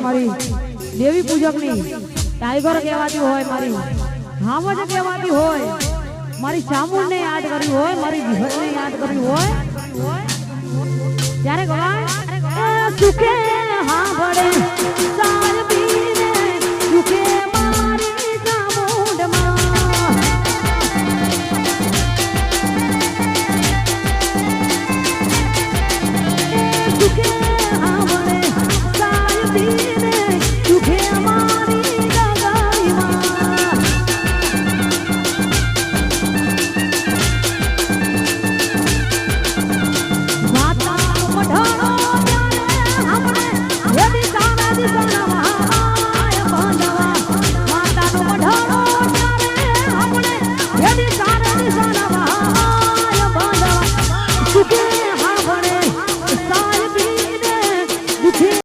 મારી દેવી પૂજકની ટાઈગર કહેવાતી હોય, મારી હાવજ કહેવાતી હોય, મારી ચામુંડને યાદ કરી હોય, મારી વિહતને યાદ કરી હોય ત્યારે ગવાય સુખે હા ભળે